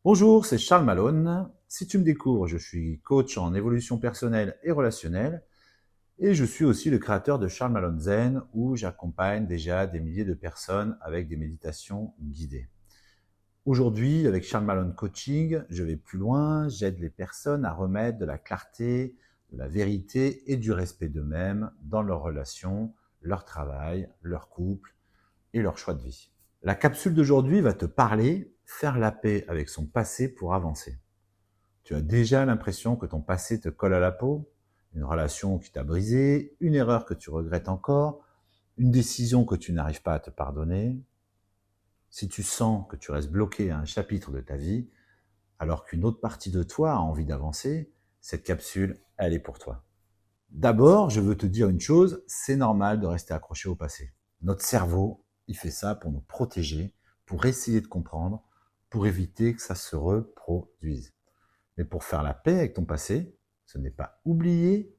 Bonjour, c'est Charles Malone. Si tu me découvres, je suis coach en évolution personnelle et relationnelle et je suis aussi le créateur de Charles Malone Zen où j'accompagne déjà des milliers de personnes avec des méditations guidées. Aujourd'hui, avec Charles Malone Coaching, je vais plus loin, j'aide les personnes à remettre de la clarté, de la vérité et du respect d'eux-mêmes dans leurs relations, leur travail, leur couple et leur choix de vie. La capsule d'aujourd'hui va te parler, faire la paix avec son passé pour avancer. Tu as déjà l'impression que ton passé te colle à la peau, une relation qui t'a brisé, une erreur que tu regrettes encore, une décision que tu n'arrives pas à te pardonner. Si tu sens que tu restes bloqué à un chapitre de ta vie, alors qu'une autre partie de toi a envie d'avancer, cette capsule, elle est pour toi. D'abord, je veux te dire une chose, c'est normal de rester accroché au passé. Notre cerveau, il fait ça pour nous protéger, pour essayer de comprendre, pour éviter que ça se reproduise. Mais pour faire la paix avec ton passé, ce n'est pas oublier,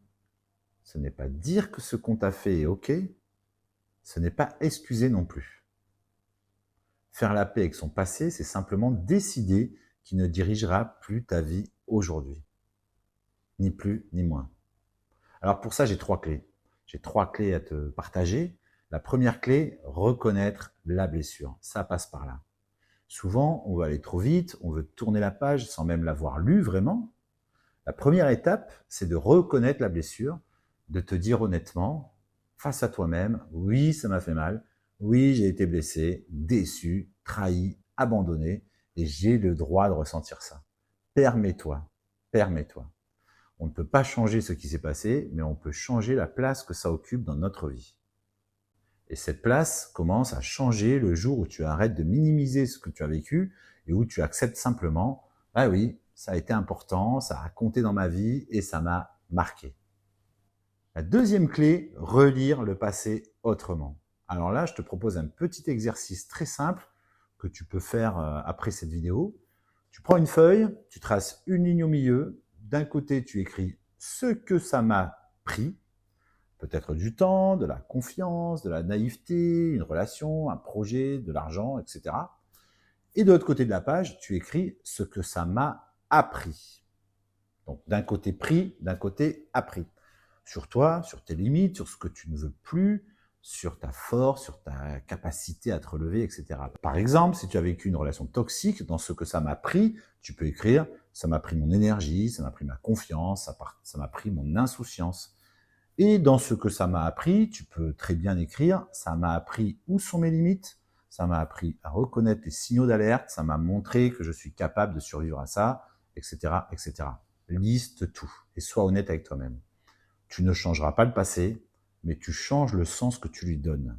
ce n'est pas dire que ce qu'on t'a fait est OK, ce n'est pas excuser non plus. Faire la paix avec son passé, c'est simplement décider qu'il ne dirigera plus ta vie aujourd'hui. Ni plus, ni moins. Alors pour ça, j'ai 3 clés. J'ai 3 clés à te partager. La première clé, reconnaître la blessure. Ça passe par là. Souvent, on va aller trop vite, on veut tourner la page sans même l'avoir lue vraiment. La première étape, c'est de reconnaître la blessure, de te dire honnêtement, face à toi-même, oui, ça m'a fait mal, oui, j'ai été blessé, déçu, trahi, abandonné, et j'ai le droit de ressentir ça. Permets-toi, permets-toi. On ne peut pas changer ce qui s'est passé, mais on peut changer la place que ça occupe dans notre vie. Et cette place commence à changer le jour où tu arrêtes de minimiser ce que tu as vécu et où tu acceptes simplement, ah oui, ça a été important, ça a compté dans ma vie et ça m'a marqué. La deuxième clé, relire le passé autrement. Alors là, je te propose un petit exercice très simple que tu peux faire après cette vidéo. Tu prends une feuille, tu traces une ligne au milieu. D'un côté, tu écris ce que ça m'a pris, peut-être du temps, de la confiance, de la naïveté, une relation, un projet, de l'argent, etc. Et de l'autre côté de la page, tu écris ce que ça m'a appris. Donc d'un côté pris, d'un côté appris. Sur toi, sur tes limites, sur ce que tu ne veux plus, sur ta force, sur ta capacité à te relever, etc. Par exemple, si tu as vécu une relation toxique, dans ce que ça m'a pris, tu peux écrire « ça m'a pris mon énergie, ça m'a pris ma confiance, ça m'a pris mon insouciance ». Et dans ce que ça m'a appris, tu peux très bien écrire « ça m'a appris où sont mes limites, ça m'a appris à reconnaître les signaux d'alerte, ça m'a montré que je suis capable de survivre à ça, etc. etc. » Liste tout et sois honnête avec toi-même. Tu ne changeras pas le passé, mais tu changes le sens que tu lui donnes.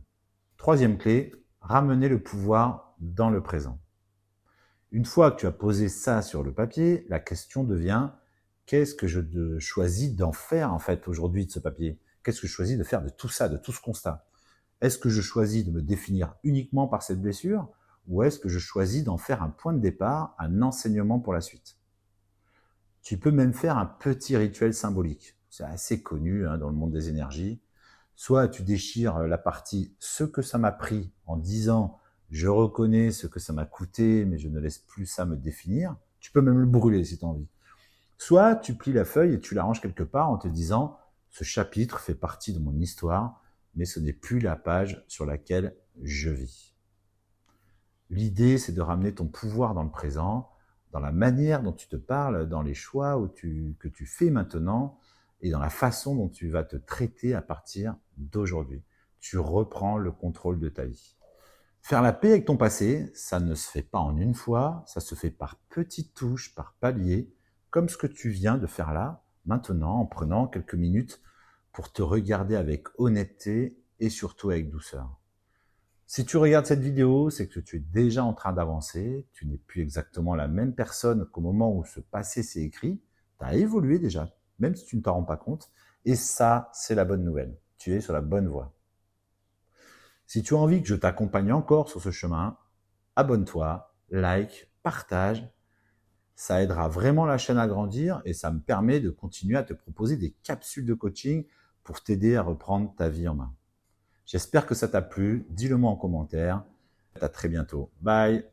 Troisième clé, ramener le pouvoir dans le présent. Une fois que tu as posé ça sur le papier, la question devient qu'est-ce que je choisis d'en faire en fait aujourd'hui de ce papier? Qu'est-ce que je choisis de faire de tout ça, de tout ce constat? Est-ce que je choisis de me définir uniquement par cette blessure ou est-ce que je choisis d'en faire un point de départ, un enseignement pour la suite? Tu peux même faire un petit rituel symbolique. C'est assez connu dans le monde des énergies. Soit tu déchires la partie « ce que ça m'a pris » en disant « je reconnais ce que ça m'a coûté, mais je ne laisse plus ça me définir ». Tu peux même le brûler si tu as envie. Soit tu plies la feuille et tu la ranges quelque part en te disant « ce chapitre fait partie de mon histoire, mais ce n'est plus la page sur laquelle je vis ». L'idée, c'est de ramener ton pouvoir dans le présent, dans la manière dont tu te parles, dans les choix que tu fais maintenant et dans la façon dont tu vas te traiter à partir d'aujourd'hui. Tu reprends le contrôle de ta vie. Faire la paix avec ton passé, ça ne se fait pas en une fois, ça se fait par petites touches, par paliers, comme ce que tu viens de faire là, maintenant, en prenant quelques minutes pour te regarder avec honnêteté et surtout avec douceur. Si tu regardes cette vidéo, c'est que tu es déjà en train d'avancer, tu n'es plus exactement la même personne qu'au moment où ce passé s'est écrit, tu as évolué déjà, même si tu ne t'en rends pas compte, et ça, c'est la bonne nouvelle, tu es sur la bonne voie. Si tu as envie que je t'accompagne encore sur ce chemin, abonne-toi, like, partage, ça aidera vraiment la chaîne à grandir et ça me permet de continuer à te proposer des capsules de coaching pour t'aider à reprendre ta vie en main. J'espère que ça t'a plu, dis-le moi en commentaire. À très bientôt. Bye.